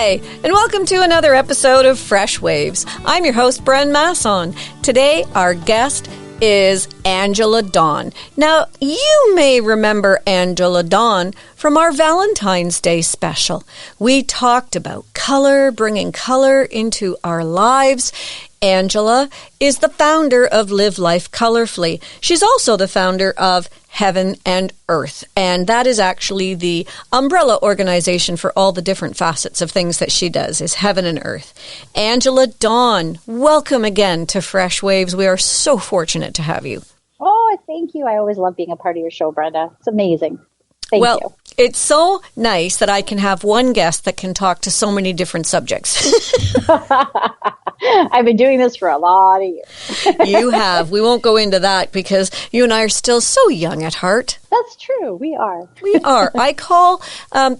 Hi, and welcome to another episode of Freshwaves. I'm your host, Bren Masson. Today, our guest is Angela Dawn. Now, you may remember Angela Dawn from our Valentine's Day special. We talked about color, bringing color into our lives. Angela is the founder of Live Life Colorfully. She's also the founder of Heaven and Earth, and that is actually the umbrella organization for all the different facets of things that she does, is Heaven and Earth. Angela Dawn, welcome again to Fresh Waves. We are so fortunate to have you. Oh, thank you. I always love being a part of your show, Brenda. It's amazing. Thank you. It's so nice that I can have one guest that can talk to so many different subjects. I've been doing this for a lot of years. You have. We won't go into that because you and I are still so young at heart. That's true. We are. We are. I call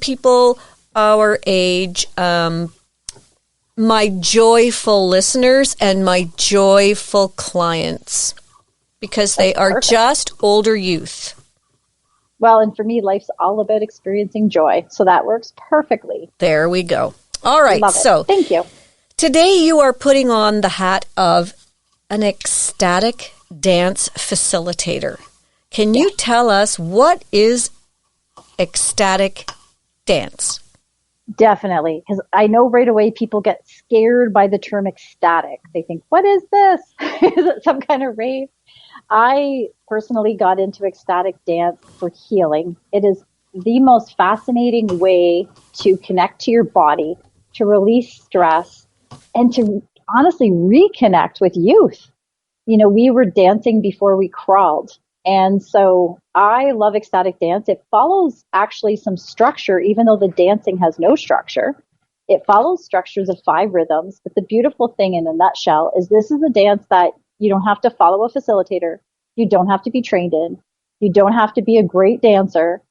people our age my joyful listeners and my joyful clients because they are just older youth. Well, and for me, life's all about experiencing joy. So that works perfectly. There we go. All right. So thank you. Today you are putting on the hat of an ecstatic dance facilitator. Can you tell us what is ecstatic dance? Definitely. Because I know right away people get scared by the term ecstatic. They think, what is this? Is it some kind of rave? I personally got into ecstatic dance for healing. It is the most fascinating way to connect to your body, to release stress, and to honestly reconnect with youth. You know, we were dancing before we crawled. And so I love ecstatic dance. It follows actually some structure, even though the dancing has no structure. It follows structures of 5 rhythms. But the beautiful thing in a nutshell is this is a dance that you don't have to follow a facilitator. You don't have to be trained in. You don't have to be a great dancer.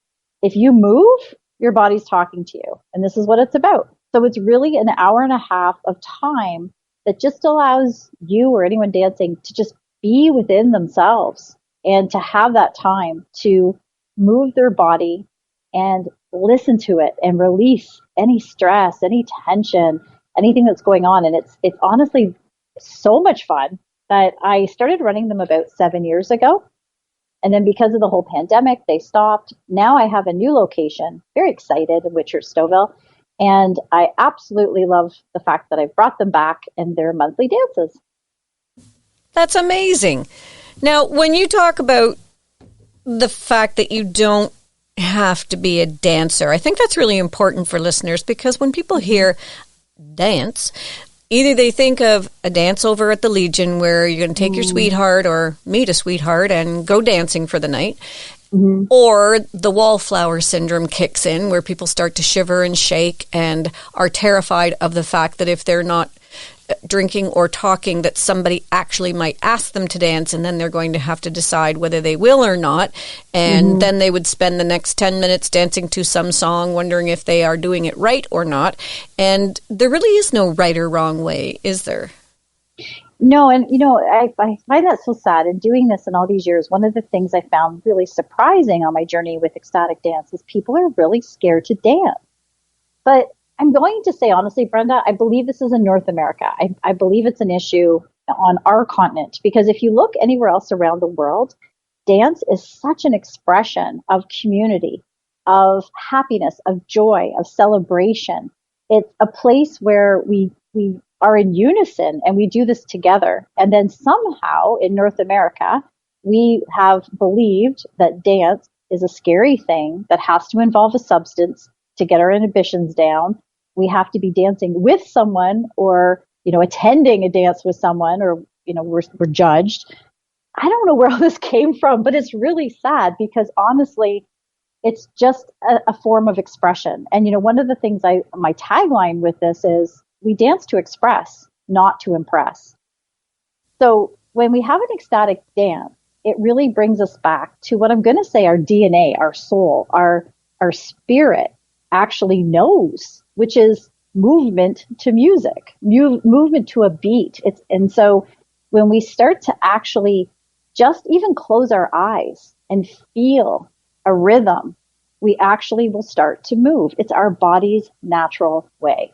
If you move, your body's talking to you. And this is what it's about. So it's really an hour and a half of time that just allows you or anyone dancing to just be within themselves and to have that time to move their body and listen to it and release any stress, any tension, anything that's going on. And it's honestly so much fun that I started running them about 7 years ago. And then because of the whole pandemic, they stopped. Now I have a new location, very excited, in Witcher, Stouffville. And I absolutely love the fact that I've brought them back and their monthly dances. That's amazing. Now, when you talk about the fact that you don't have to be a dancer, I think that's really important for listeners because when people hear dance, either they think of a dance over at the Legion where you're going to take your sweetheart or meet a sweetheart and go dancing for the night. Mm-hmm. Or the wallflower syndrome kicks in where people start to shiver and shake and are terrified of the fact that if they're not drinking or talking that somebody actually might ask them to dance and then they're going to have to decide whether they will or not. And then they would spend the next 10 minutes dancing to some song wondering if they are doing it right or not. And there really is no right or wrong way, is there? No, and I find that so sad. In doing this in all these years, one of the things I found really surprising on my journey with ecstatic dance is people are really scared to dance. But I'm going to say honestly, Brenda, I believe this is in North America. I believe it's an issue on our continent because if you look anywhere else around the world, dance is such an expression of community, of happiness, of joy, of celebration. It's a place where we are in unison and we do this together. And then somehow in North America, we have believed that dance is a scary thing that has to involve a substance to get our inhibitions down. We have to be dancing with someone or, attending a dance with someone or, we're judged. I don't know where all this came from, but it's really sad because honestly, it's just a form of expression. And, one of the things my tagline with this is we dance to express, not to impress. So when we have an ecstatic dance, it really brings us back to what I'm going to say our DNA, our soul, our spirit actually knows, which is movement to music, movement to a beat. And so when we start to actually just even close our eyes and feel a rhythm, we actually will start to move. It's our body's natural way.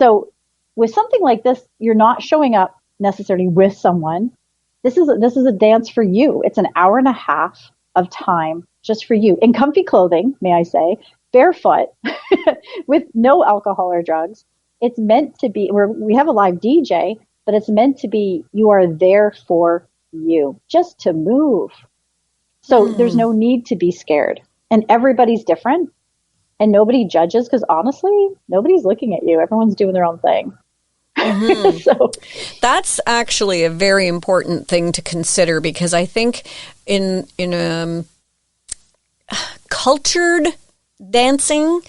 So with something like this, you're not showing up necessarily with someone. This is a dance for you. It's an hour and a half of time just for you in comfy clothing, may I say, barefoot, with no alcohol or drugs. It's meant to be, we have a live DJ, but it's meant to be, you are there for you, just to move. So there's no need to be scared. And everybody's different and nobody judges, because honestly, nobody's looking at you. Everyone's doing their own thing. So that's actually a very important thing to consider, because I think in cultured dancing,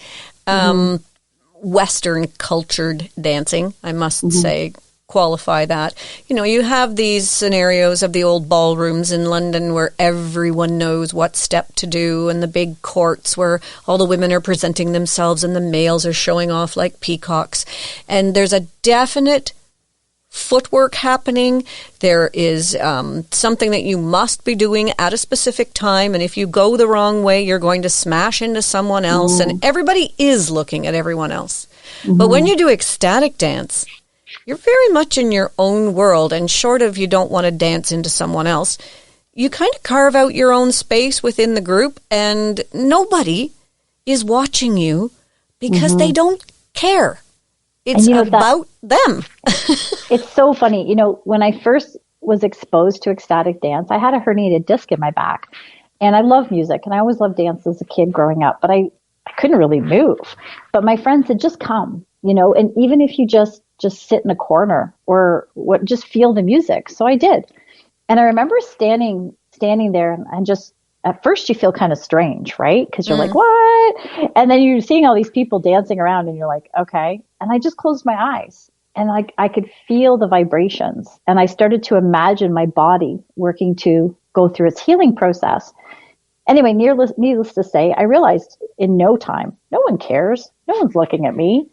Western cultured dancing, I must say, qualify that. You know, you have these scenarios of the old ballrooms in London where everyone knows what step to do, and the big courts where all the women are presenting themselves and the males are showing off like peacocks. And there's a definite footwork happening. There is something that you must be doing at a specific time, and if you go the wrong way, you're going to smash into someone else, and everybody is looking at everyone else. But when you do ecstatic dance, you're very much in your own world, and short of you don't want to dance into someone else, you kind of carve out your own space within the group, and nobody is watching you because they don't care. It's about them. It's so funny. You know, when I first was exposed to ecstatic dance, I had a herniated disc in my back, and I love music, and I always loved dance as a kid growing up, but I couldn't really move. But my friend said, just come, you know, and even if you just sit in a corner or just feel the music. So I did. And I remember standing there and just, at first you feel kind of strange, right? Because you're like, what? And then you're seeing all these people dancing around and you're like, okay. And I just closed my eyes and I could feel the vibrations. And I started to imagine my body working to go through its healing process. Anyway, needless to say, I realized in no time, no one cares. No one's looking at me.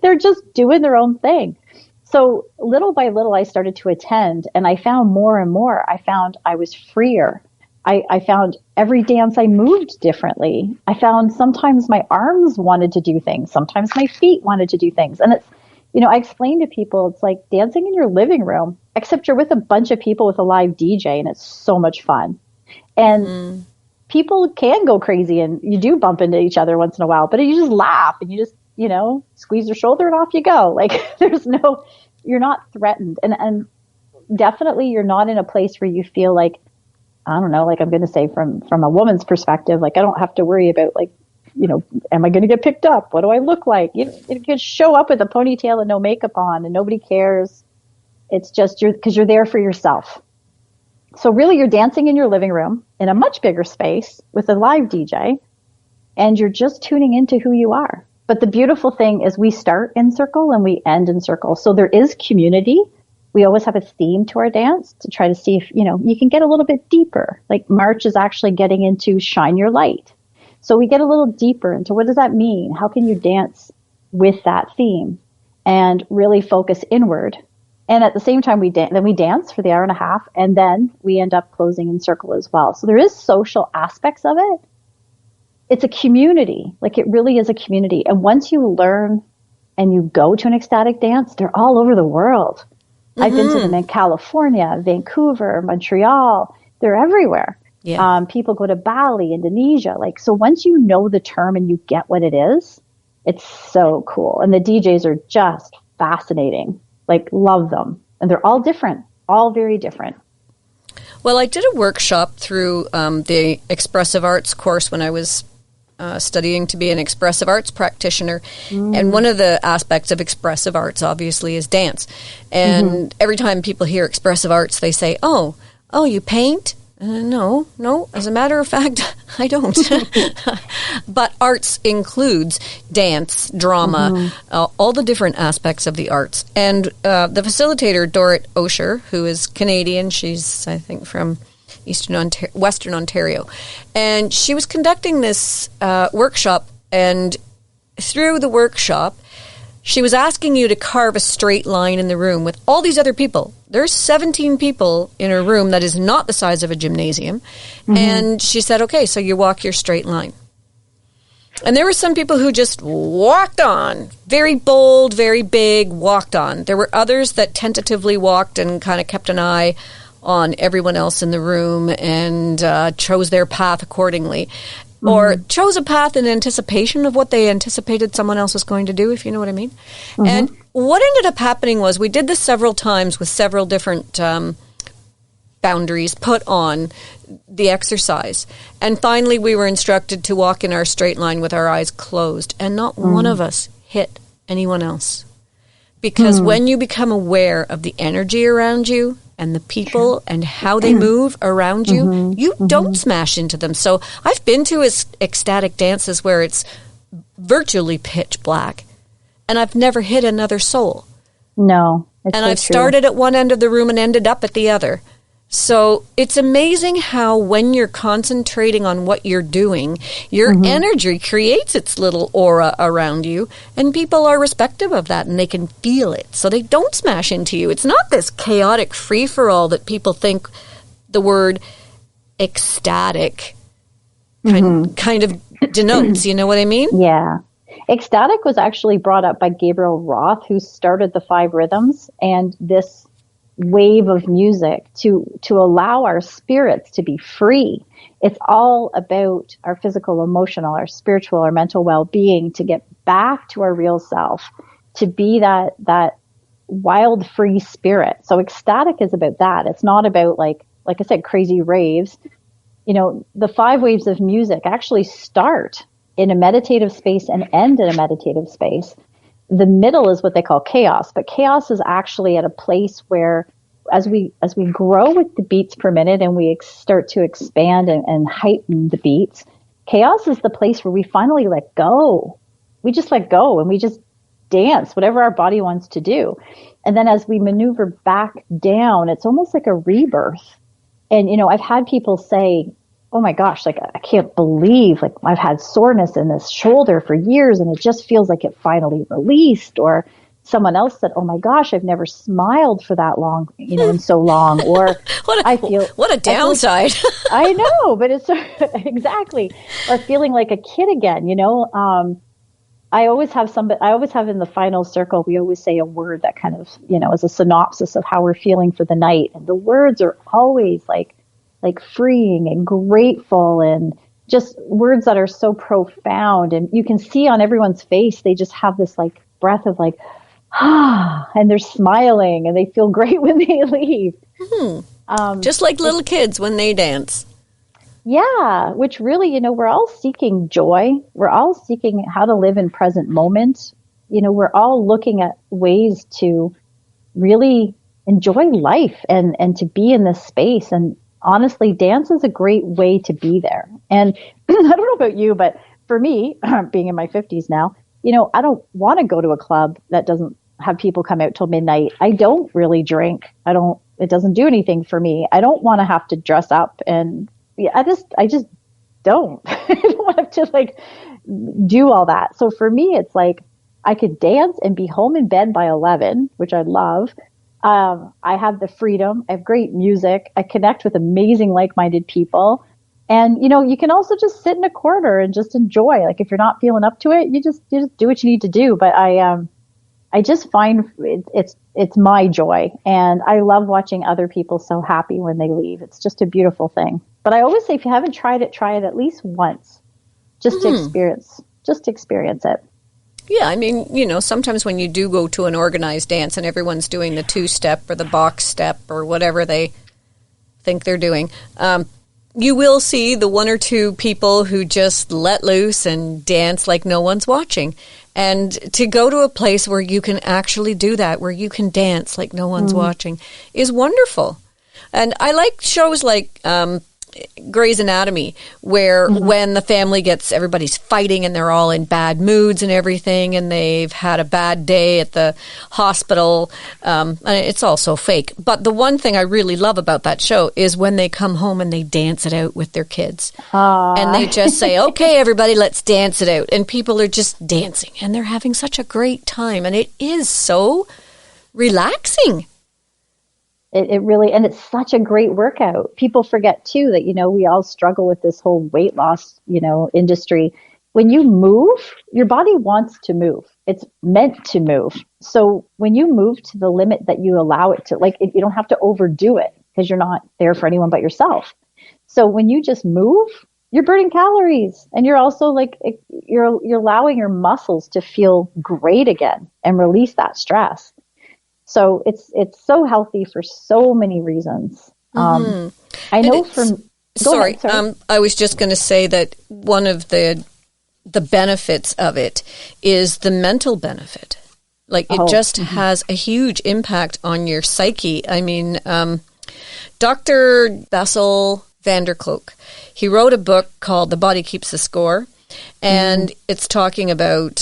They're just doing their own thing. So little by little, I started to attend, and I found more and more. I found I was freer. I found every dance I moved differently. I found sometimes my arms wanted to do things. Sometimes my feet wanted to do things. And it's, you know, I explain to people, it's like dancing in your living room, except you're with a bunch of people with a live DJ, and it's so much fun. And people can go crazy, and you do bump into each other once in a while, but you just laugh and you just, you know, squeeze your shoulder and off you go. Like you're not threatened. And definitely you're not in a place where you feel like, I don't know, like I'm going to say from a woman's perspective, like I don't have to worry about like, you know, am I going to get picked up? What do I look like? You can show up with a ponytail and no makeup on and nobody cares. It's just because you're there for yourself. So really you're dancing in your living room in a much bigger space with a live DJ, and you're just tuning into who you are. But the beautiful thing is we start in circle and we end in circle. So there is community. We always have a theme to our dance to try to see if, you know, you can get a little bit deeper. Like March is actually getting into shine your light. So we get a little deeper into what does that mean? How can you dance with that theme and really focus inward? And at the same time, we dance for the hour and a half, and then we end up closing in circle as well. So there is social aspects of it. It's a community. Like it really is a community. And once you learn and you go to an ecstatic dance, they're all over the world. I've been to them in California, Vancouver, Montreal. They're everywhere. Yeah. People go to Bali, Indonesia. Like, so once you know the term and you get what it is, it's so cool. And the DJs are just fascinating. Like, love them. And they're all different, all very different. Well, I did a workshop through the expressive arts course when I was studying to be an expressive arts practitioner. And one of the aspects of expressive arts, obviously, is dance. And every time people hear expressive arts, they say, oh, you paint? No. As a matter of fact, I don't. But arts includes dance, drama, all the different aspects of the arts. And the facilitator, Dorrit Osher, who is Canadian, she's, I think, from Western Ontario. And she was conducting this workshop, and through the workshop, she was asking you to carve a straight line in the room with all these other people. There's 17 people in a room that is not the size of a gymnasium. And she said, okay, so you walk your straight line. And there were some people who just walked on, very bold, very big, walked on. There were others that tentatively walked and kind of kept an eye on everyone else in the room and chose their path accordingly. Or chose a path in anticipation of what they anticipated someone else was going to do, if you know what I mean. And what ended up happening was we did this several times with several different boundaries put on the exercise. And finally, we were instructed to walk in our straight line with our eyes closed. And not one of us hit anyone else. Because when you become aware of the energy around you, and the people and how they move around you, you don't smash into them. So I've been to ecstatic dances where it's virtually pitch black, and I've never hit another soul. No. And I've started at one end of the room and ended up at the other. So it's amazing how when you're concentrating on what you're doing, your energy creates its little aura around you, and people are respective of that and they can feel it. So they don't smash into you. It's not this chaotic free-for-all that people think the word ecstatic kind of denotes. You know what I mean? Yeah. Ecstatic was actually brought up by Gabriel Roth, who started the 5 rhythms and this wave of music to allow our spirits to be free. It's all about our physical, emotional, our spiritual, our mental well-being, to get back to our real self, to be that wild, free spirit. So ecstatic is about that. It's not about like I said, crazy raves. You know, the 5 waves of music actually start in a meditative space and end in a meditative space. The middle is what they call chaos, but chaos is actually at a place where as we grow with the beats per minute and we start to expand and heighten the beats, chaos is the place where we finally let go. We just let go and we just dance, whatever our body wants to do. And then as we maneuver back down, it's almost like a rebirth. And, you know, I've had people say, oh my gosh, like I can't believe, like I've had soreness in this shoulder for years and it just feels like it finally released. Or someone else said, oh my gosh, I've never smiled for that long, you know, in so long. Or what a downside. I know, but it's exactly. Or feeling like a kid again, you know. I always have in the final circle, we always say a word that kind of, you know, is a synopsis of how we're feeling for the night. And the words are always like freeing and grateful and just words that are so profound. And you can see on everyone's face, they just have this like breath of like, and they're smiling and they feel great when they leave. Just like little kids when they dance. Yeah, which really, you know, we're all seeking joy. We're all seeking how to live in present moment. You know, we're all looking at ways to really enjoy life and to be in this space. And honestly, dance is a great way to be there. And I don't know about you, but for me, being in my 50s now, you know, I don't want to go to a club that doesn't have people come out till midnight. I don't really drink. It doesn't do anything for me. I don't want to have to dress up and I just don't. I don't have to like do all that. So for me, it's like I could dance and be home in bed by 11, which I love. I have the freedom. I have great music. I connect with amazing like-minded people. And, you know, you can also just sit in a corner and just enjoy. Like if you're not feeling up to it, you just do what you need to do. But I just find it's my joy. And I love watching other people so happy when they leave. It's just a beautiful thing. But I always say, if you haven't tried it, try it at least once, just to experience it. Yeah, I mean, you know, sometimes when you do go to an organized dance and everyone's doing the 2-step or the box step or whatever they think they're doing, you will see the 1 or 2 people who just let loose and dance like no one's watching. And to go to a place where you can actually do that, where you can dance like no one's watching, is wonderful. And I like shows like Grey's Anatomy, where when the family everybody's fighting and they're all in bad moods and everything, and they've had a bad day at the hospital, and it's all so fake. But the one thing I really love about that show is when they come home and they dance it out with their kids. And they just say, okay, everybody, let's dance it out. And people are just dancing and they're having such a great time. And it is so relaxing. It really, and it's such a great workout. People forget too that, you know, we all struggle with this whole weight loss, you know, industry. when you move, your body wants to move. It's meant to move. So when you move to the limit that you allow it to, like you don't have to overdo it because you're not there for anyone but yourself. So when you just move, you're burning calories, and you're also like you're allowing your muscles to feel great again and release that stress. So it's so healthy for so many reasons. I know from sorry, sorry. I was just going to say that one of the benefits of it is the mental benefit. Like it just has a huge impact on your psyche. I mean, Dr. Bessel van der Kolk, he wrote a book called The Body Keeps the Score, and it's talking about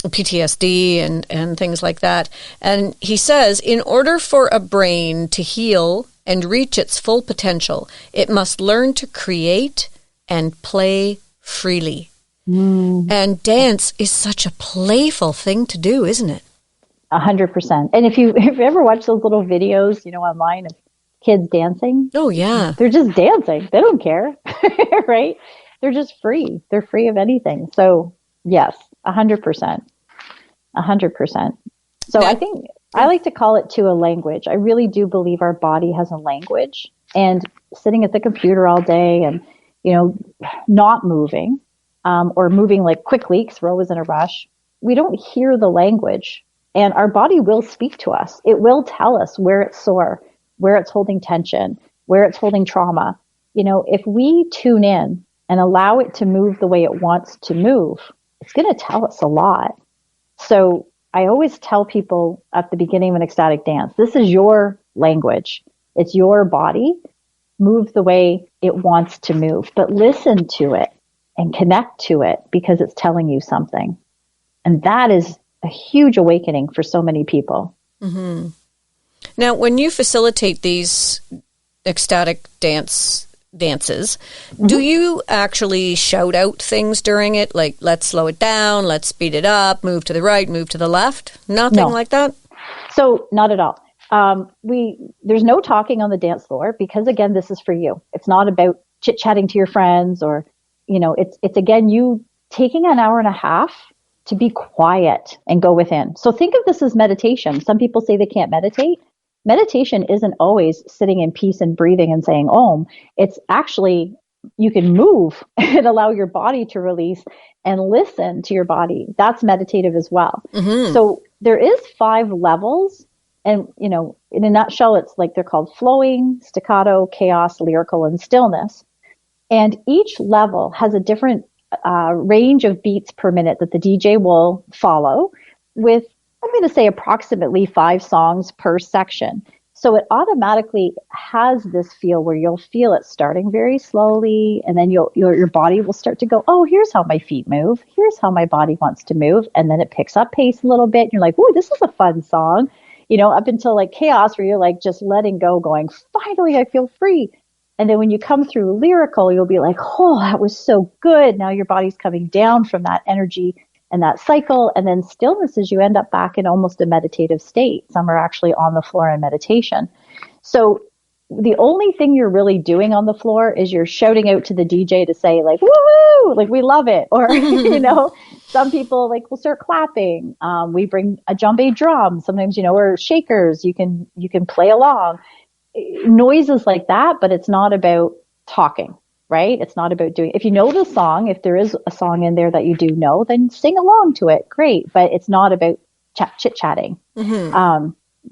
PTSD and things like that. And he says, in order for a brain to heal and reach its full potential, it must learn to create and play freely. And dance is such a playful thing to do, isn't it? 100%. And if you ever watch those little videos, online of kids dancing. Oh, yeah. They're just dancing. They don't care, right? They're just free. They're free of anything. So yes, 100%. 100%. So I think I like to call it to a language. I really do believe our body has a language, and sitting at the computer all day and, not moving, or moving like quickly because we're always in a rush, we don't hear the language, and our body will speak to us. It will tell us where it's sore, where it's holding tension, where it's holding trauma. If we tune in and allow it to move the way it wants to move, it's going to tell us a lot. So I always tell people at the beginning of an ecstatic dance, this is your language. It's your body. Move the way it wants to move, but listen to it and connect to it because it's telling you something. And that is a huge awakening for so many people. Mm-hmm. Now, when you facilitate these ecstatic dances, do you actually shout out things during it? Like, let's slow it down, let's speed it up, move to the right, move to the left? Nothing like that? So not at all. There's no talking on the dance floor because, again, this is for you. It's not about chit-chatting to your friends or, it's again, you taking an hour and a half to be quiet and go within. So think of this as meditation. Some people say they can't meditate. Meditation isn't always sitting in peace and breathing and saying Om. It's actually, you can move and allow your body to release and listen to your body. That's meditative as well. Mm-hmm. So there is 5 levels. And, in a nutshell, it's like they're called flowing, staccato, chaos, lyrical, and stillness. And each level has a different range of beats per minute that the DJ will follow with, I'm going to say, approximately 5 songs per section. So it automatically has this feel where you'll feel it starting very slowly, and then your body will start to go, oh, here's how my feet move. Here's how my body wants to move. And then it picks up pace a little bit. And you're like, oh, this is a fun song. Up until like chaos where you're like just letting go, going, finally, I feel free. And then when you come through lyrical, you'll be like, oh, that was so good. Now your body's coming down from that energy and that cycle. And then stillness is you end up back in almost a meditative state. Some are actually on the floor in meditation. So the only thing you're really doing on the floor is you're shouting out to the DJ to say like, woo, like we love it. Or, some people like will start clapping. We bring a djembe drum sometimes, or shakers. You can play along. Noises like that, but it's not about talking, right? It's not about doing, if you know the song, if there is a song in there that you do know, then sing along to it. Great. But it's not about chit-chatting. Mm-hmm.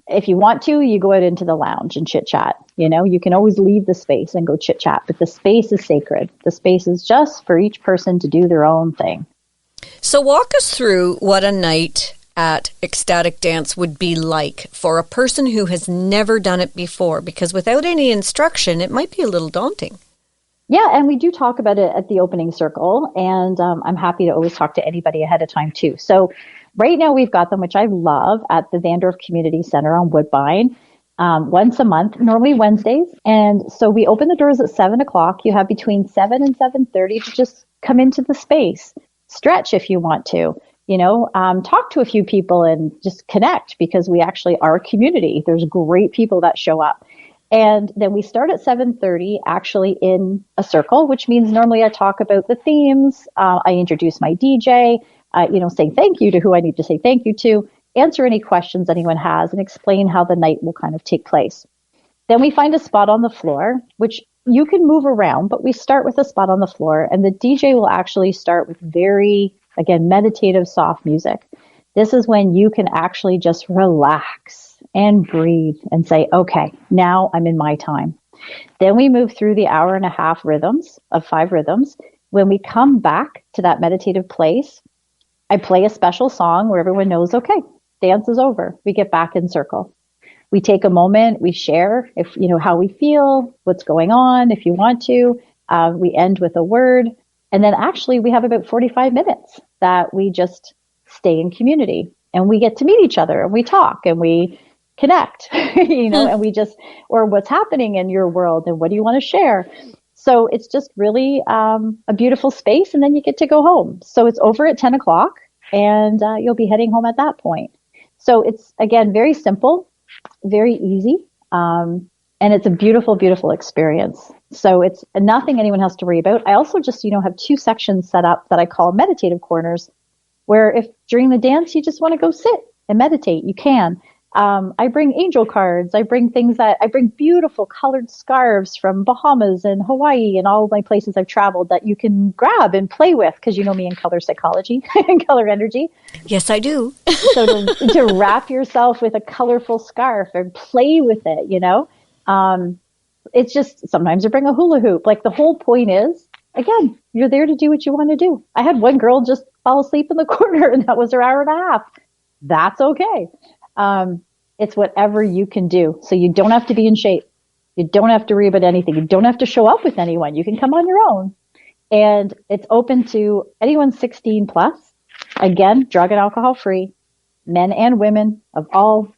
If you want to, you go out into the lounge and chit-chat. You can always leave the space and go chit-chat, but the space is sacred. The space is just for each person to do their own thing. So walk us through what a night at Ecstatic Dance would be like for a person who has never done it before, because without any instruction, it might be a little daunting. Yeah, and we do talk about it at the opening circle, and I'm happy to always talk to anybody ahead of time too. So right now we've got them, which I love, at the Vandorf Community Center on Woodbine, once a month, normally Wednesdays. And so we open the doors at 7 o'clock. You have between 7 and 7:30 to just come into the space, stretch if you want to. Talk to a few people and just connect, because we actually are a community. There's great people that show up. And then we start at 7:30 actually in a circle, which means normally I talk about the themes. I introduce my DJ, say thank you to who I need to say thank you to, answer any questions anyone has, and explain how the night will kind of take place. Then we find a spot on the floor, which you can move around, but we start with a spot on the floor, and the DJ will actually start with very, again, meditative, soft music. This is when you can actually just relax and breathe and say, okay, now I'm in my time. Then we move through the hour and a half rhythms of 5 rhythms. When we come back to that meditative place, I play a special song where everyone knows, okay, dance is over. We get back in circle. We take a moment, we share how we feel, what's going on, if you want to. We end with a word. And then actually we have about 45 minutes that we just stay in community, and we get to meet each other, and we talk and we connect, and we just, or what's happening in your world and what do you want to share? So it's just really a beautiful space, and then you get to go home. So it's over at 10 o'clock, and you'll be heading home at that point. So it's, again, very simple, very easy, and it's a beautiful, beautiful experience. So it's nothing anyone has to worry about. I also just, have 2 sections set up that I call meditative corners, where if during the dance you just want to go sit and meditate, you can. I bring angel cards. I bring beautiful colored scarves from Bahamas and Hawaii and all of my places I've traveled that you can grab and play with, because you know me in color psychology and color energy. Yes, I do. So to wrap yourself with a colorful scarf and play with it, it's just, sometimes you bring a hula hoop. Like, the whole point is, again, you're there to do what you want to do. I had one girl just fall asleep in the corner, and that was her hour and a half. That's okay. It's whatever you can do. So you don't have to be in shape. You don't have to worry about anything. You don't have to show up with anyone. You can come on your own. And it's open to anyone 16 plus. Again, drug and alcohol free, men and women of all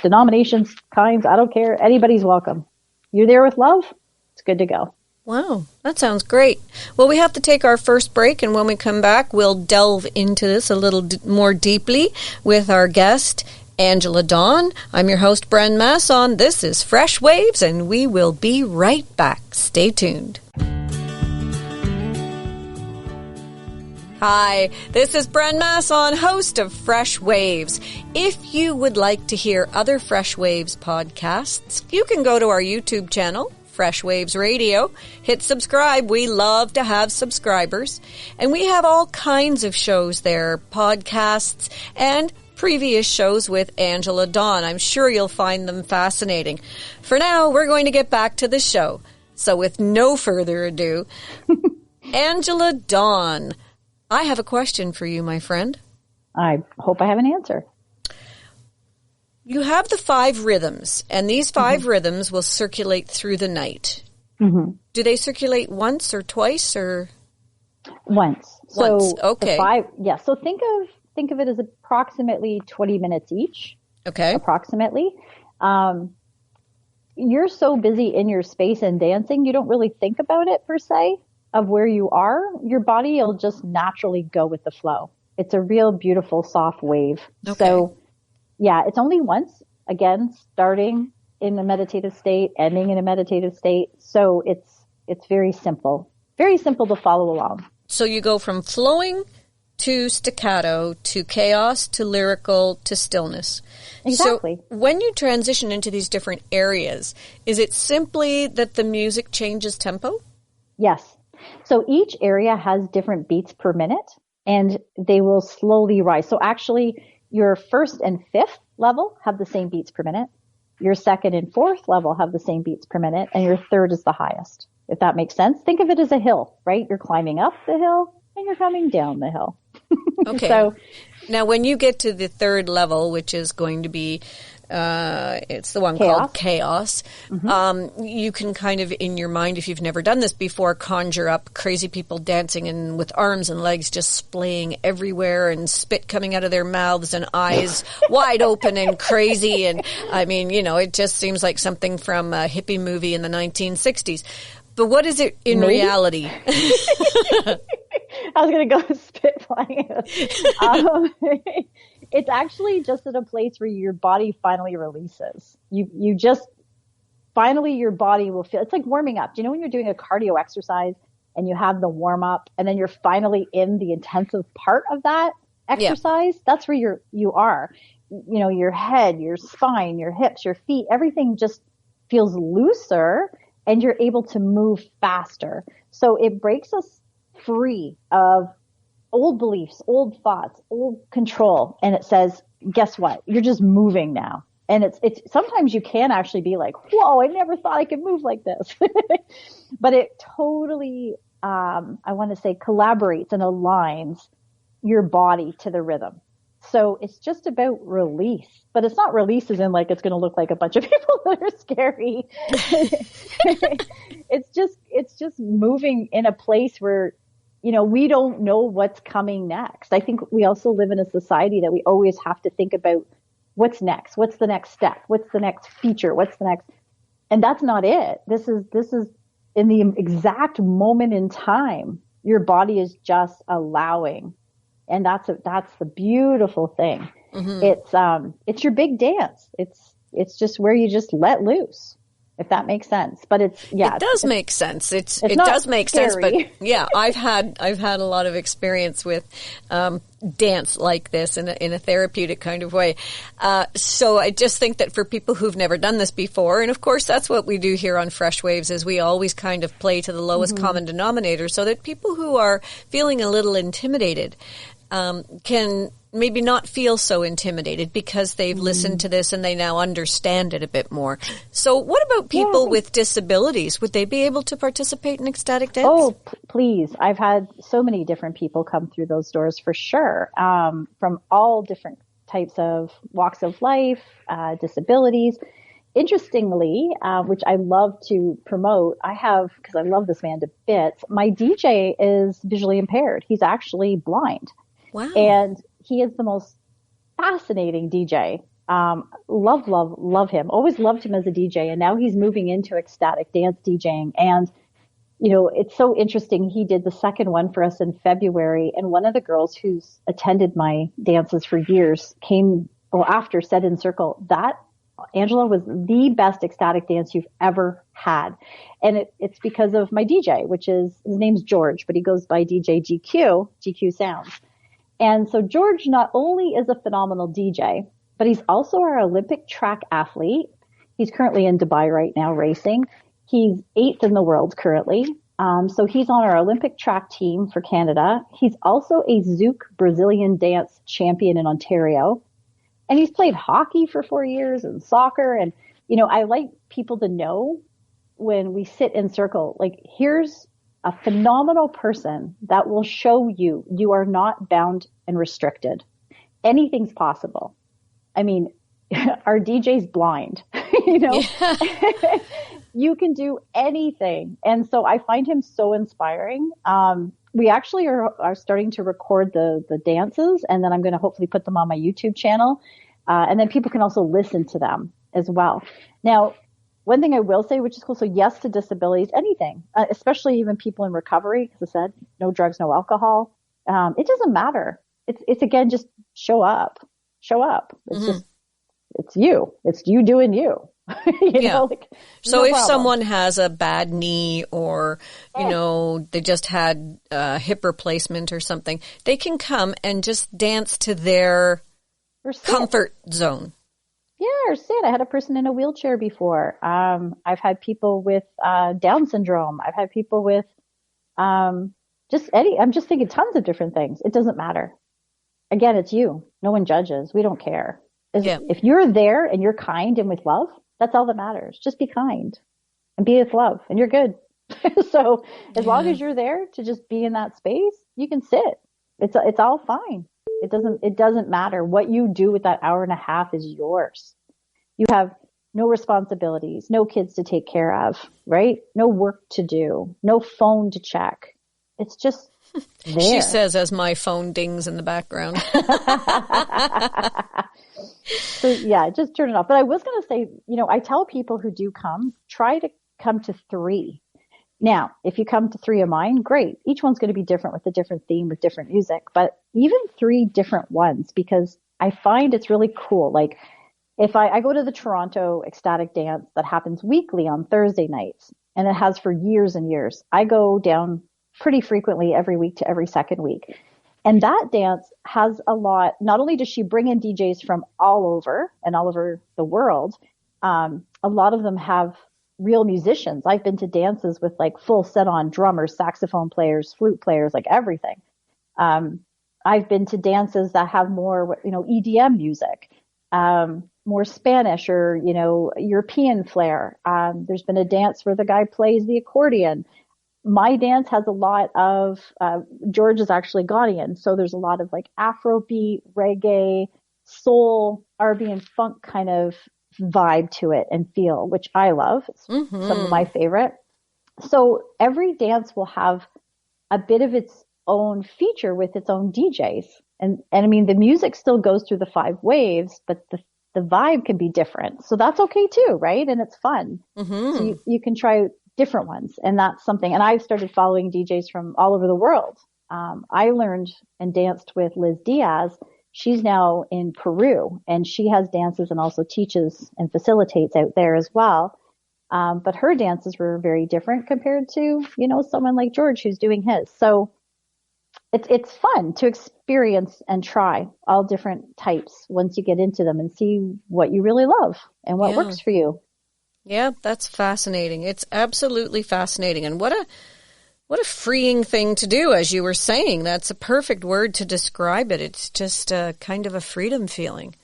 denominations, kinds. I don't care. Anybody's welcome. You're there with love. It's good to go. Wow, that sounds great. Well, we have to take our first break, and when we come back, we'll delve into this a little more deeply with our guest, Angela Dawn. I'm your host, Bren Masson. This is Freshwaves, and we will be right back. Stay tuned. Hi, this is Bren Masson, host of Fresh Waves. If you would like to hear other Fresh Waves podcasts, you can go to our YouTube channel, Fresh Waves Radio. Hit subscribe. We love to have subscribers. And we have all kinds of shows there, podcasts and previous shows with Angela Dawn. I'm sure you'll find them fascinating. For now, we're going to get back to the show. So with no further ado, Angela Dawn, I have a question for you, my friend. I hope I have an answer. You have the 5 rhythms, and these 5 rhythms will circulate through the night. Mm-hmm. Do they circulate once or twice, or? Once. Once. So okay. 5, yeah. So think of it as approximately 20 minutes each. Okay. Approximately. You're so busy in your space and dancing, you don't really think about it per se of where you are. Your body will just naturally go with the flow. It's a real beautiful soft wave. Okay. So yeah, it's only once, again, starting in a meditative state, ending in a meditative state. So it's very simple to follow along. So you go from flowing to staccato to chaos to lyrical to stillness. Exactly. So when you transition into these different areas, is it simply that the music changes tempo? Yes. So each area has different beats per minute, and they will slowly rise. So actually, your first and 5th level have the same beats per minute. Your 2nd and 4th level have the same beats per minute, and your 3rd is the highest, if that makes sense. Think of it as a hill, right? You're climbing up the hill, and you're coming down the hill. Okay. So now when you get to the 3rd level, which is going to be, it's the one chaos. called chaos, you can kind of, in your mind, if you've never done this before, conjure up crazy people dancing and with arms and legs just splaying everywhere and spit coming out of their mouths and eyes wide open and crazy. And I mean, it just seems like something from a hippie movie in the 1960s. But what is it in reality? I was going to go spit flying. It's actually just at a place where your body finally releases. You just finally your body will feel, it's like warming up. Do you know when you're doing a cardio exercise and you have the warm up and then you're finally in the intensive part of that exercise? Yeah. That's where you are. You know, your head, your spine, your hips, your feet, everything just feels looser and you're able to move faster. So it breaks us free of old beliefs, old thoughts, old control. And it says, guess what? You're just moving now. And it's sometimes you can actually be like, whoa, I never thought I could move like this. But it totally, I want to say, collaborates and aligns your body to the rhythm. So it's just about release, but it's not release as in like it's going to look like a bunch of people that are scary. It's just moving in a place where, you know, we don't know what's coming next. I think we also live in a society that we always have to think about what's next, what's the next step, what's the next feature, what's the next, and that's not it. This is in the exact moment in time, your body is just allowing. And that's the beautiful thing. Mm-hmm. It's your big dance. It's just where you just let loose, if that makes sense. But it does make sense. It does make sense. But yeah, I've had a lot of experience with dance like this in a therapeutic kind of way. So I just think that for people who've never done this before, and of course that's what we do here on Freshwaves, is we always kind of play to the lowest mm-hmm. common denominator, so that people who are feeling a little intimidated can maybe not feel so intimidated because they've listened to this and they now understand it a bit more. So what about people with disabilities? Would they be able to participate in ecstatic dance? Oh, please. I've had so many different people come through those doors for sure, from all different types of walks of life, disabilities. Interestingly, which I love to promote, because I love this man to bits, my DJ is visually impaired. He's actually blind. Wow. And he is the most fascinating DJ. Love him. Always loved him as a DJ. And now he's moving into ecstatic dance DJing. And, you know, it's so interesting. He did the second one for us in February. And one of the girls who's attended my dances for years after said in circle, that Angela was the best ecstatic dance you've ever had. And it's because of my DJ, his name's George, but he goes by DJ GQ Sounds. And so George not only is a phenomenal DJ, but he's also our Olympic track athlete. He's currently in Dubai right now racing. He's 8th in the world currently. So he's on our Olympic track team for Canada. He's also a Zouk Brazilian dance champion in Ontario. And he's played hockey for 4 years and soccer. And, you know, I like people to know when we sit in circle, like, here's a phenomenal person that will show you are not bound and restricted. Anything's possible. I mean, our DJ's blind, you know, you can do anything. And so I find him so inspiring. We actually are starting to record the dances, and then I'm going to hopefully put them on my YouTube channel. And then people can also listen to them as well. Now, one thing I will say, which is cool, so yes to disabilities, anything, especially even people in recovery, because I said no drugs, no alcohol. It doesn't matter. It's again, just show up. It's just, it's you doing you. you know, like, so no if problem. Someone has a bad knee or, you know, they just had a hip replacement or something, they can come and just dance to their comfort zone. Yeah, or sit. I had a person in a wheelchair before. I've had people with Down syndrome. I've had people with I'm just thinking tons of different things. It doesn't matter. Again, it's you. No one judges. We don't care. If you're there and you're kind and with love, that's all that matters. Just be kind and be with love and you're good. So as long as you're there to just be in that space, you can sit. It's all fine. It doesn't matter. What you do with that hour and a half is yours. You have no responsibilities, no kids to take care of, right? No work to do, no phone to check. It's just there. She says as my phone dings in the background. So yeah, just turn it off. But I was going to say, you know, I tell people who do come, try to come to 3. Now, if you come to 3 of mine, great. Each one's going to be different with a different theme, with different music, but even 3 different ones, because I find it's really cool. Like, if I go to the Toronto Ecstatic Dance that happens weekly on Thursday nights, and it has for years and years. I go down pretty frequently every week to every second week. And that dance has a lot, not only does she bring in DJs from all over and all over the world, a lot of them have real musicians. I've been to dances with like full set on drummers, saxophone players, flute players, like everything. I've been to dances that have more, EDM music, more Spanish or, European flair. There's been a dance where the guy plays the accordion. My dance has a lot of, George is actually Ghanaian, so there's a lot of like Afrobeat, reggae, soul, R&B and funk kind of vibe to it and feel, which I love. It's some of my favorite. So every dance will have a bit of its own feature with its own DJs. And I mean, the music still goes through the 5 waves, but the vibe can be different. So that's okay too, right? And it's fun. So you can try different ones. And that's something. And I've started following DJs from all over the world. I learned and danced with Liz Diaz. She's now in Peru, and she has dances and also teaches and facilitates out there as well. But her dances were very different compared to, someone like George who's doing his. So it's fun to experience and try all different types once you get into them and see what you really love and what works for you. Yeah, that's fascinating. It's absolutely fascinating. And what a freeing thing to do, as you were saying. That's a perfect word to describe it. It's just a kind of a freedom feeling.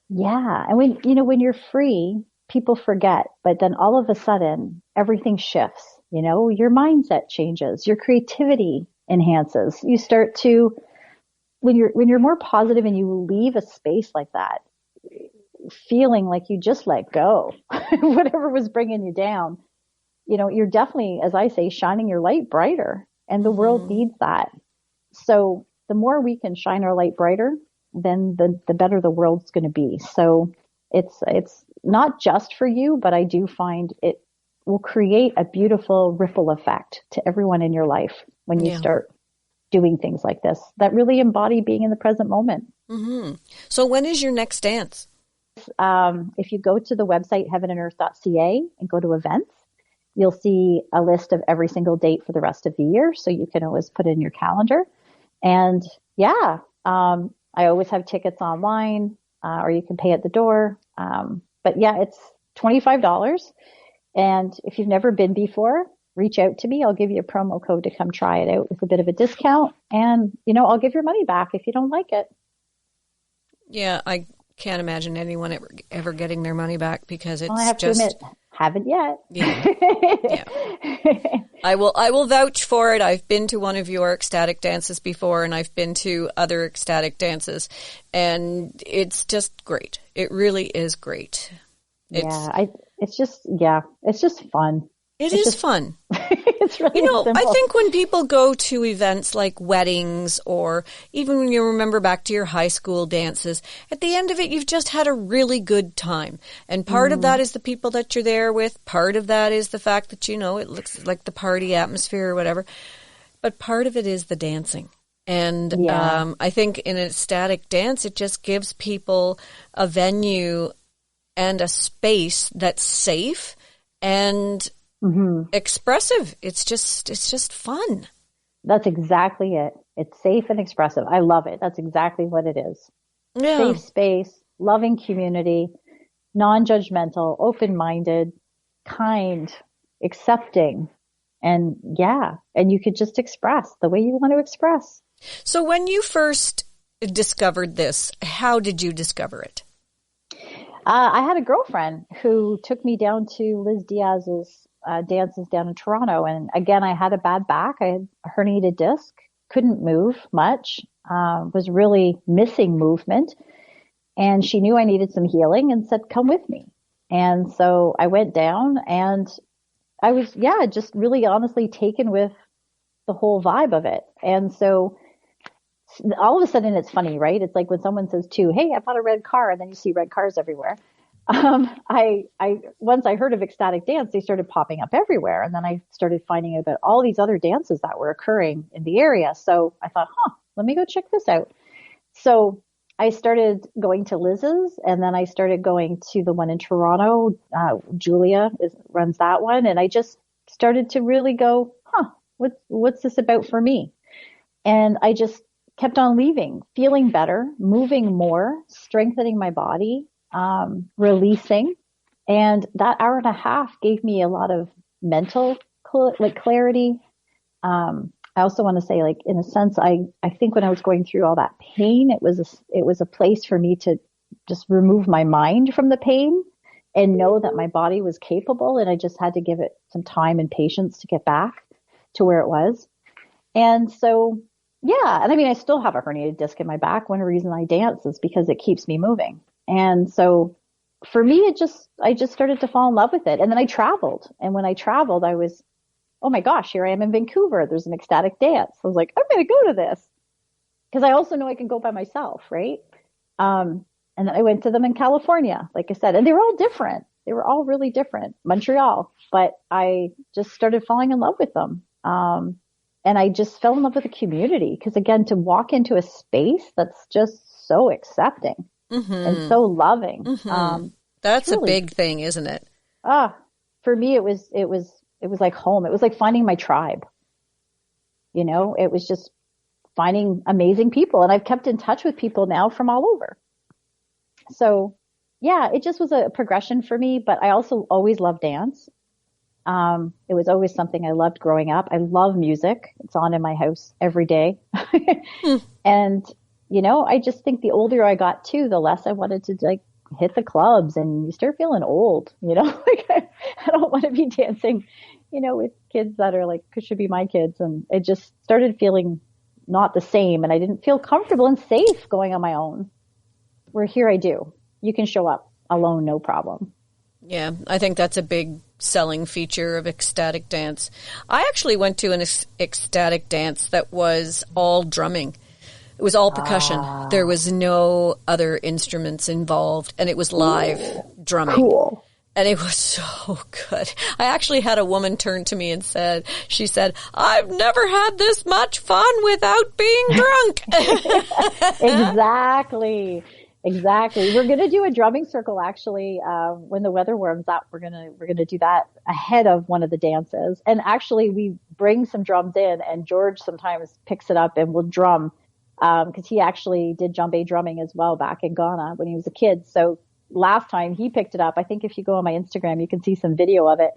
Yeah. And when you're free, people forget, but then all of a sudden everything shifts, your mindset changes, your creativity enhances. You start to, when you're more positive and you leave a space like that, feeling like you just let go, whatever was bringing you down, you're definitely, as I say, shining your light brighter, and the world needs that. So the more we can shine our light brighter, then the better the world's going to be. So it's not just for you, but I do find it will create a beautiful ripple effect to everyone in your life when you start doing things like this that really embody being in the present moment. So when is your next dance? If you go to the website heavenandearth.ca and go to events, you'll see a list of every single date for the rest of the year. So you can always put it in your calendar. And I always have tickets online, or you can pay at the door. But it's $25. And if you've never been before, reach out to me. I'll give you a promo code to come try it out with a bit of a discount. And, I'll give your money back if you don't like it. Yeah, I can't imagine anyone ever getting their money back, because it's I have to admit, haven't yet. Yeah. I will vouch for it. I've been to one of your ecstatic dances before, and I've been to other ecstatic dances, and it's just great. It really is great. It's just fun. It's just fun. It's really simple. I think when people go to events like weddings, or even when you remember back to your high school dances, at the end of it, you've just had a really good time. And part of that is the people that you're there with. Part of that is the fact that, it looks like the party atmosphere or whatever. But part of it is the dancing. And I think in an ecstatic dance, it just gives people a venue and a space that's safe and expressive. It's just fun. That's exactly it. It's safe and expressive. I love it. That's exactly what it is. Yeah. Safe space, loving community, non-judgmental, open-minded, kind, accepting, and you could just express the way you want to express. So when you first discovered this, how did you discover it? I had a girlfriend who took me down to Liz Diaz's dances down in Toronto. And again, I had a bad back. I had a herniated disc, couldn't move much, was really missing movement. And she knew I needed some healing and said, come with me. And so I went down, and I was, just really honestly taken with the whole vibe of it. And so all of a sudden, it's funny, right? It's like when someone says to, hey, I bought a red car, and then you see red cars everywhere. Once I heard of ecstatic dance, they started popping up everywhere. And then I started finding out about all these other dances that were occurring in the area. So I thought, let me go check this out. So I started going to Liz's, and then I started going to the one in Toronto. Julia runs that one. And I just started to really go, what's this about for me? And I just kept on leaving, feeling better, moving more, strengthening my body, releasing. And that hour and a half gave me a lot of mental clarity. I also want to say, like, in a sense, I think when I was going through all that pain, it was a place for me to just remove my mind from the pain and know that my body was capable, and I just had to give it some time and patience to get back to where it was. And so, yeah, and I mean, I still have a herniated disc in my back. One reason I dance is because it keeps me moving. And so for me, I just started to fall in love with it. And then I traveled. And when I traveled, I was, oh my gosh, here I am in Vancouver. There's an Ecstatic Dance. I was like, I'm going to go to this because I also know I can go by myself, right? And then I went to them in California, like I said, and they were all different. They were all really different. Montreal, but I just started falling in love with them. And I just fell in love with the community because, again, to walk into a space that's just so accepting and so loving. That's truly a big thing, isn't it? For me, it was like home. It was like finding my tribe. You know, it was just finding amazing people. And I've kept in touch with people now from all over. So yeah, it just was a progression for me, but I also always loved dance. It was always something I loved growing up. I love music. It's on in my house every day. And, you know, I just think the older I got too, the less I wanted to like hit the clubs, and you start feeling old, you know, like I don't want to be dancing, you know, with kids that are like, should be my kids. And it just started feeling not the same. And I didn't feel comfortable and safe going on my own. Where here I do. You can show up alone, no problem. Yeah, I think that's a big selling feature of ecstatic dance. I actually went to an ecstatic dance that was all drumming. It was all percussion. There was no other instruments involved, and it was live drumming. Cool. And it was so good. I actually had a woman turn to me and she said, I've never had this much fun without being drunk. Exactly. We're going to do a drumming circle actually when the weather warms up. We're going to do that ahead of one of the dances. And actually we bring some drums in, and George sometimes picks it up and will drum because he actually did djembe drumming as well back in Ghana when he was a kid. So last time he picked it up, I think if you go on my Instagram, you can see some video of it.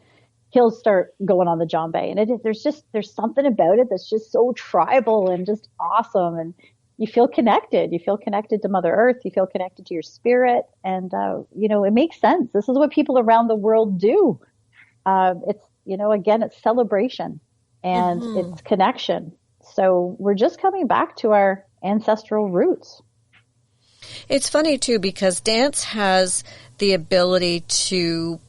He'll start going on the djembe, and there's something about it that's just so tribal and just awesome. And you feel connected. You feel connected to Mother Earth. You feel connected to your spirit. And, you know, it makes sense. This is what people around the world do. It's, you know, again, it's celebration and it's connection. So we're just coming back to our ancestral roots. It's funny, too, because dance has the ability to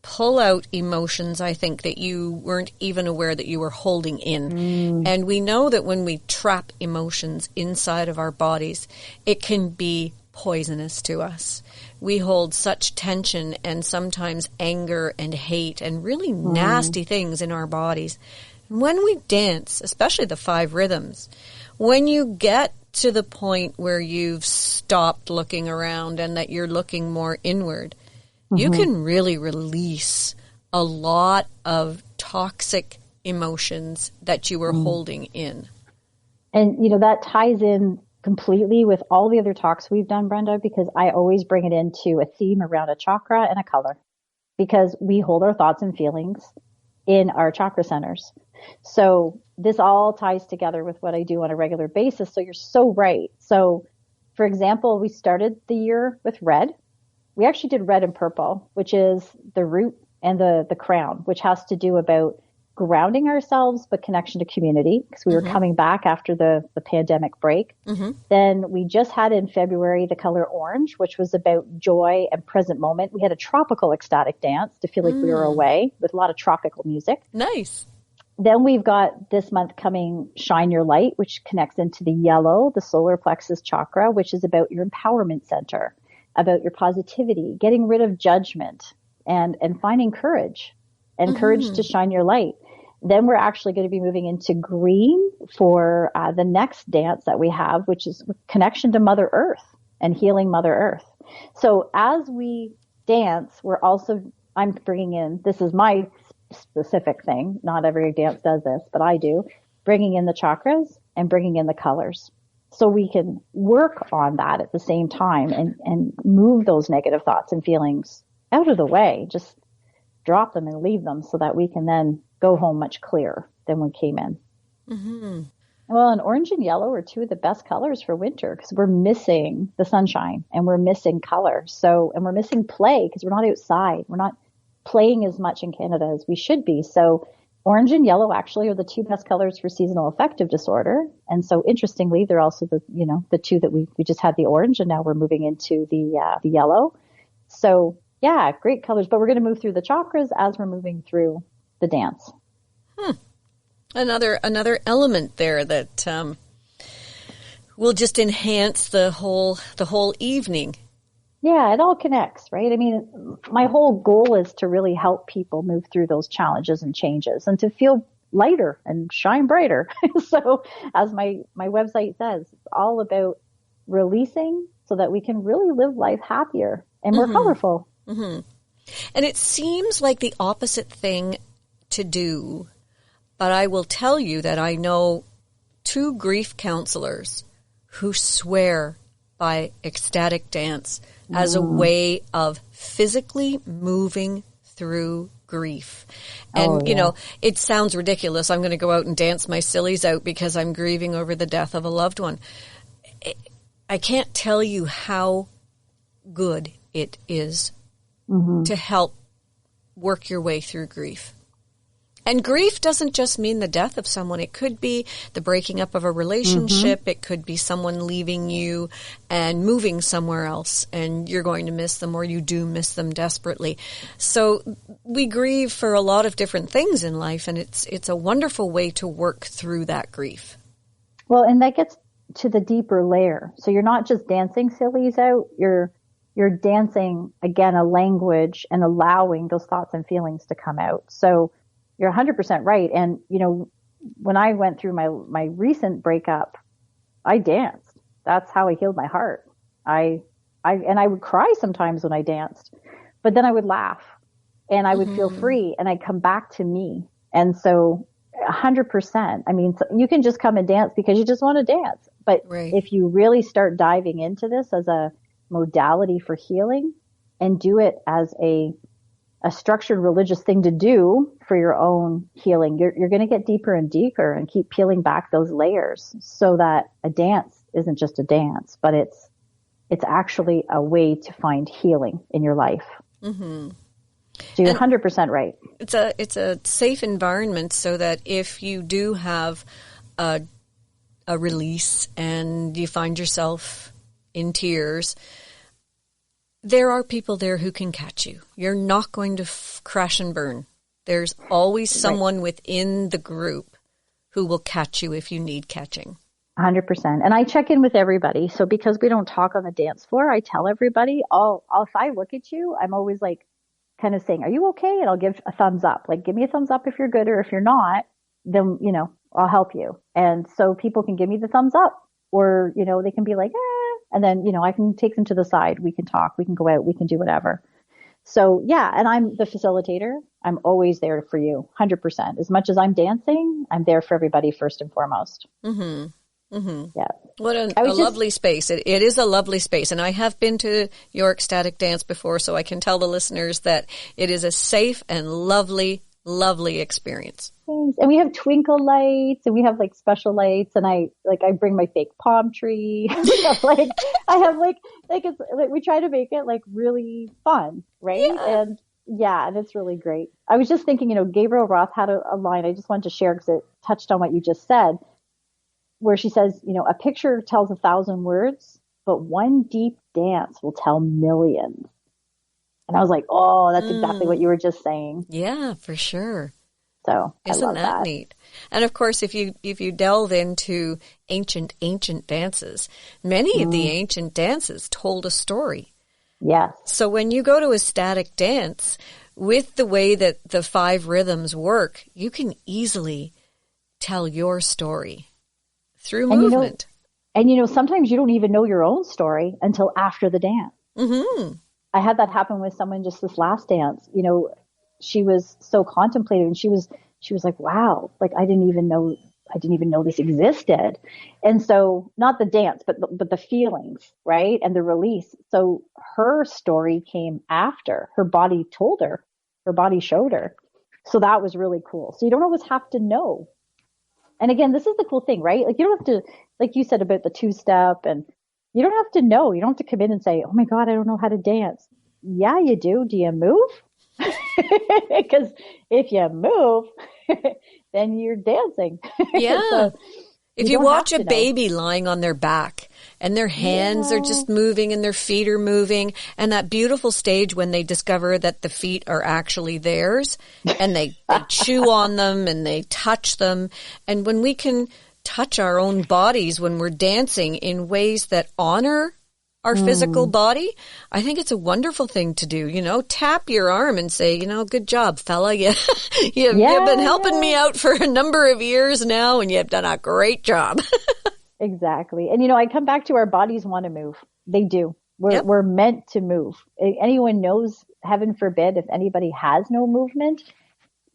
pull out emotions, I think, that you weren't even aware that you were holding in. And we know that when we trap emotions inside of our bodies, it can be poisonous to us. We hold such tension and sometimes anger and hate and really nasty things in our bodies. And when we dance, especially the 5 rhythms, when you get to the point where you've stopped looking around and that you're looking more inward, you can really release a lot of toxic emotions that you were holding in. And, you know, that ties in completely with all the other talks we've done, Brenda, because I always bring it into a theme around a chakra and a color, because we hold our thoughts and feelings in our chakra centers. So this all ties together with what I do on a regular basis. So you're so right. So, for example, we started the year with red. We actually did red and purple, which is the root and the crown, which has to do about grounding ourselves, but connection to community, because we were coming back after the pandemic break. Then we just had in February the color orange, which was about joy and present moment. We had a tropical ecstatic dance to feel like we were away with a lot of tropical music. Nice. Then we've got this month coming Shine Your Light, which connects into the yellow, the solar plexus chakra, which is about your empowerment center, about your positivity, getting rid of judgment and finding courage and courage to shine your light. Then we're actually going to be moving into green for the next dance that we have, which is connection to Mother Earth and healing Mother Earth. So as we dance, I'm bringing in, this is my specific thing. Not every dance does this, but I do, bringing in the chakras and bringing in the colors. So we can work on that at the same time and move those negative thoughts and feelings out of the way. Just drop them and leave them so that we can then go home much clearer than we came in. Mm-hmm. Well, and orange and yellow are two of the best colors for winter because we're missing the sunshine and we're missing color. So, and we're missing play because we're not outside. We're not playing as much in Canada as we should be. So orange and yellow actually are the two best colors for seasonal affective disorder. And so interestingly, they're also the two that we just had the orange and now we're moving into the yellow. So yeah, great colors, but we're going to move through the chakras as we're moving through the dance. Another element there that will just enhance the whole evening. Yeah, it all connects, right? I mean, my whole goal is to really help people move through those challenges and changes and to feel lighter and shine brighter. So as my website says, it's all about releasing so that we can really live life happier and more colorful. Mm-hmm. And it seems like the opposite thing to do, but I will tell you that I know 2 grief counselors who swear by ecstatic dance as a way of physically moving through grief. And, you know, it sounds ridiculous. I'm going to go out and dance my sillies out because I'm grieving over the death of a loved one. I can't tell you how good it is to help work your way through grief. And grief doesn't just mean the death of someone. It could be the breaking up of a relationship. It could be someone leaving you and moving somewhere else, and you're going to miss them, or you do miss them desperately. So we grieve for a lot of different things in life, and it's a wonderful way to work through that grief. Well, and that gets to the deeper layer. So you're not just dancing sillies out. You're dancing, again, a language and allowing those thoughts and feelings to come out. So you're 100% right. And, you know, when I went through my recent breakup, I danced. That's how I healed my heart. I would cry sometimes when I danced, but then I would laugh and I would feel free and I'd come back to me. And so 100%, I mean, you can just come and dance because you just want to dance. But if you really start diving into this as a modality for healing and do it as a structured religious thing to do for your own healing, you're going to get deeper and deeper and keep peeling back those layers so that a dance isn't just a dance, but it's actually a way to find healing in your life. Mm-hmm. So you're 100% right. It's a safe environment so that if you do have a release and you find yourself in tears, there are people there who can catch you. You're not going to crash and burn. There's always someone within the group who will catch you if you need catching. 100%. And I check in with everybody. So because we don't talk on the dance floor, I tell everybody, if I look at you, I'm always like kind of saying, are you okay? And I'll give a thumbs up. Like, give me a thumbs up if you're good, or if you're not, then, you know, I'll help you. And so people can give me the thumbs up, or, you know, they can be like, and then, you know, I can take them to the side. We can talk, we can go out, we can do whatever. So yeah, and I'm the facilitator. I'm always there for you, 100%. As much as I'm dancing, I'm there for everybody first and foremost. Mm-hmm. Mm-hmm. Yeah. What a lovely space. It is a lovely space. And I have been to your ecstatic dance before, so I can tell the listeners that it is a safe and lovely, lovely experience. Thanks. And we have twinkle lights and we have like special lights, and I bring my fake palm tree. We try to make it like really fun, right? Yeah. And it's really great. I was just thinking, you know, Gabriel Roth had a line I just wanted to share because it touched on what you just said, where she says, you know, a picture tells 1,000 words, but one deep dance will tell millions. And I was like, oh, that's exactly what you were just saying. Yeah, for sure. So isn't that neat? And of course, if you delve into ancient dances, many of the ancient dances told a story. Yes. So when you go to ecstatic dance, with the way that the 5 rhythms work, you can easily tell your story through movement. Sometimes you don't even know your own story until after the dance. Mm-hmm. I had that happen with someone just this last dance. She was so contemplative, and she was like, wow, like I didn't even know this existed. And so not the dance, but the feelings, right? And the release. So her story came after. Her body told her, her body showed her. So that was really cool. So you don't always have to know. And again, this is the cool thing, right? Like you don't have to, like you said about the 2-step, and you don't have to know. You don't have to come in and say, oh my God, I don't know how to dance. Yeah, you do. Do you move? Because if you move, then you're dancing. Yeah. So if you watch a baby lying on their back and their hands are just moving and their feet are moving, and that beautiful stage when they discover that the feet are actually theirs, and they chew on them and they touch them. And when we can touch our own bodies when we're dancing in ways that honor our physical body, I think it's a wonderful thing to do. Tap your arm and say, good job, fella. You've been helping me out for a number of years now, and you've done a great job. Exactly. And, I come back to our bodies want to move. They do. We're meant to move. Anyone knows, heaven forbid, if anybody has no movement,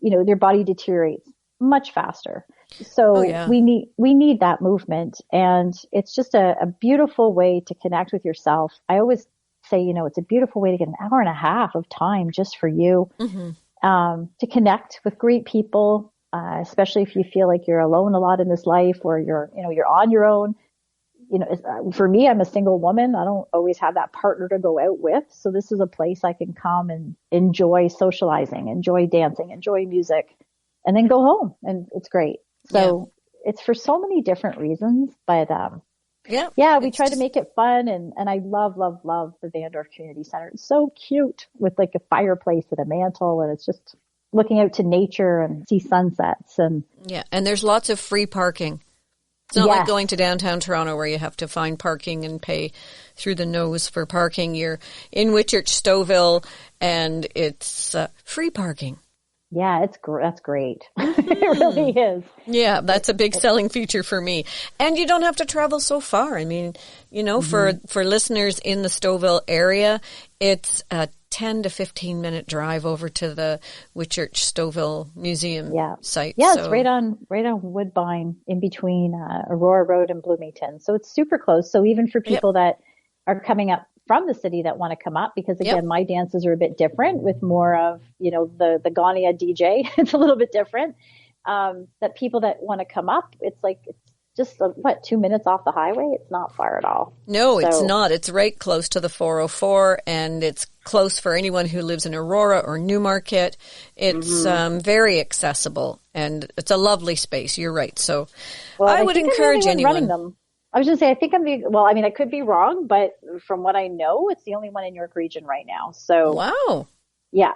their body deteriorates much faster. So we need that movement, and it's just a beautiful way to connect with yourself. I always say, it's a beautiful way to get an hour and a half of time just for you, to connect with great people, especially if you feel like you're alone a lot in this life, or you're on your own. For me, I'm a single woman. I don't always have that partner to go out with. So this is a place I can come and enjoy socializing, enjoy dancing, enjoy music, and then go home. And it's great. So it's for so many different reasons, but we try to make it fun, and I love the Vandorf Community Center. It's so cute with like a fireplace and a mantle, and it's just looking out to nature and see sunsets. And there's lots of free parking. It's not like going to downtown Toronto where you have to find parking and pay through the nose for parking. You're in Whitchurch, Stouffville, and it's free parking. Yeah, that's great. It really is. Yeah, that's a big selling feature for me. And you don't have to travel so far. I mean, for listeners in the Stouffville area, it's a 10 to 15 minute drive over to the Whitchurch Stouffville Museum site. Yeah, so. It's right on Woodbine, in between Aurora Road and Bloomington. So it's super close. So even for people that are coming up from the city that want to come up, because again, my dances are a bit different with more of, the Gania DJ. It's a little bit different. That people that want to come up, it's just 2 minutes off the highway. It's not far at all. No, it's not. It's right close to the 404, and it's close for anyone who lives in Aurora or Newmarket. It's very accessible, and it's a lovely space. You're right. So I would encourage anyone running them. I was going to say, I think I could be wrong, but from what I know, it's the only one in York Region right now. So, wow. Yeah.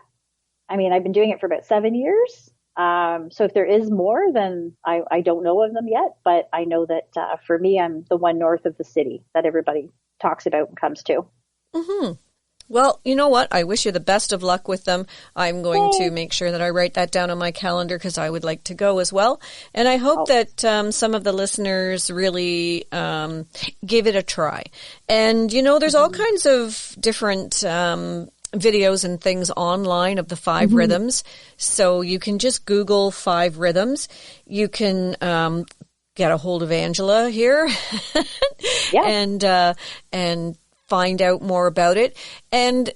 I mean, I've been doing it for about 7 years. So if there is more, then I don't know of them yet, but I know that for me, I'm the one north of the city that everybody talks about and comes to. Mm-hmm. Well, you know what? I wish you the best of luck with them. I'm going to make sure that I write that down on my calendar because I would like to go as well. And I hope that some of the listeners really give it a try. And, there's all kinds of different videos and things online of the 5 rhythms. So you can just Google 5 rhythms. You can get a hold of Angela here and find out more about it. And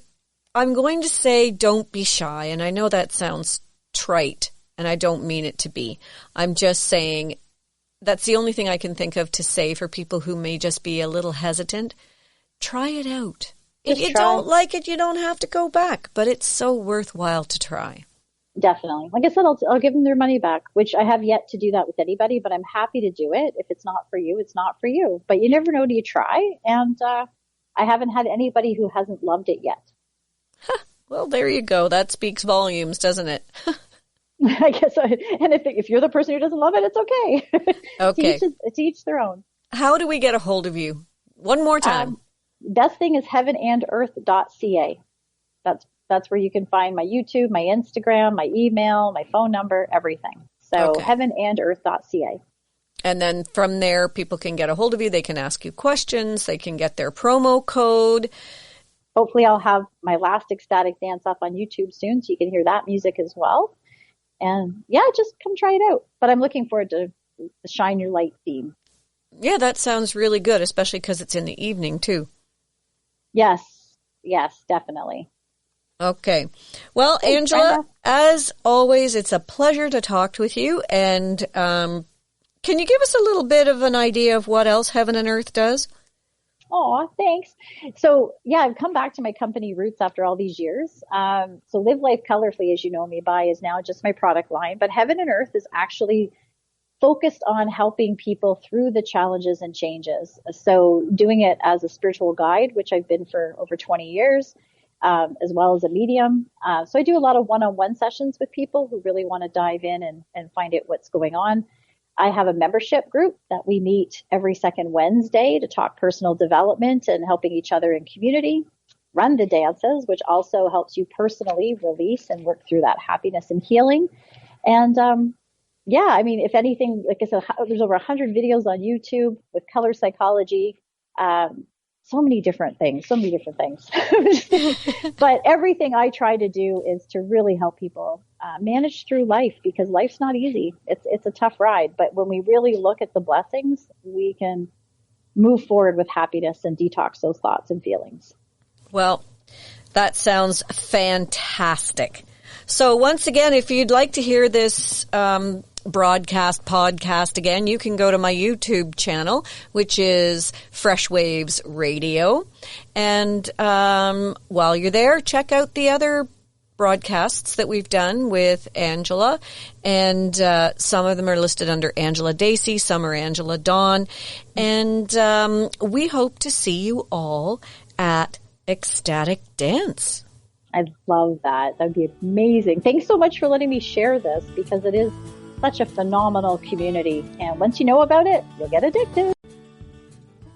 I'm going to say, don't be shy. And I know that sounds trite, and I don't mean it to be. I'm just saying that's the only thing I can think of to say for people who may just be a little hesitant. Try it out. If you don't like it, you don't have to go back, but it's so worthwhile to try. Definitely. Like I said, I'll give them their money back, which I have yet to do that with anybody, but I'm happy to do it. If it's not for you, it's not for you. But you never know till you try. And I haven't had anybody who hasn't loved it yet. Well, there you go. That speaks volumes, doesn't it? I guess. And if you're the person who doesn't love it, it's okay. Okay. To each their own. How do we get a hold of you? One more time. Best thing is heavenandearth.ca. That's That's where you can find my YouTube, my Instagram, my email, my phone number, everything. So heavenandearth.ca. And then from there, people can get a hold of you. They can ask you questions. They can get their promo code. Hopefully I'll have my last Ecstatic Dance up on YouTube soon, so you can hear that music as well. And yeah, just come try it out. But I'm looking forward to the Shine Your Light theme. Yeah, that sounds really good, especially because it's in the evening too. Yes, definitely. Okay. Well, Thanks, Angela, Brenda. as always, it's a pleasure to talk with you. And can you give us a little bit of an idea of what else Heaven and Earth does? Oh, thanks. So yeah, I've come back to my company roots after all these years. So Live Life Colorfully, as you know me by, is now just my product line. But Heaven and Earth is actually focused on helping people through the challenges and changes. So doing it as a spiritual guide, which I've been for over 20 years, as well as a medium. So I do a lot of one-on-one sessions with people who really want to dive in and find out what's going on. I have a membership group that we meet every second Wednesday to talk personal development and helping each other in community. Run the dances, which also helps you personally release and work through that happiness and healing. And yeah, I mean, if anything, like I said, there's over 100 videos on YouTube with color psychology. So many different things. But everything I try to do is to really help people manage through life, because life's not easy. It's a tough ride. But when we really look at the blessings, we can move forward with happiness and detox those thoughts and feelings. Well, that sounds fantastic. So once again, if you'd like to hear this podcast again, you can go to my YouTube channel, which is Freshwaves Radio. And while you're there, check out the other broadcasts that we've done with Angela. And some of them are listed under Angela Dacey, some are Angela Dawn. And we hope to see you all at Ecstatic Dance. I love that. That'd be amazing. Thanks so much for letting me share this, because it is such a phenomenal community. And once you know about it, you'll get addicted.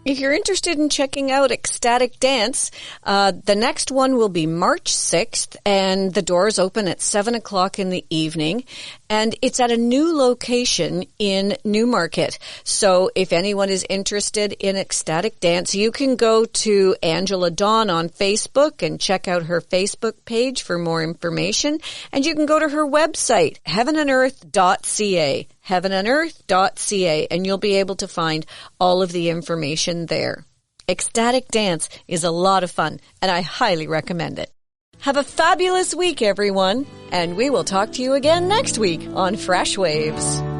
If you're interested in checking out Ecstatic Dance, the next one will be March 6th, and the doors open at 7 o'clock in the evening. And it's at a new location in Newmarket. So if anyone is interested in Ecstatic Dance, you can go to Angela Dawn on Facebook and check out her Facebook page for more information. And you can go to her website, heavenandearth.ca, heavenandearth.ca, and you'll be able to find all of the information there. Ecstatic Dance is a lot of fun, and I highly recommend it. Have a fabulous week, everyone, and we will talk to you again next week on Freshwaves.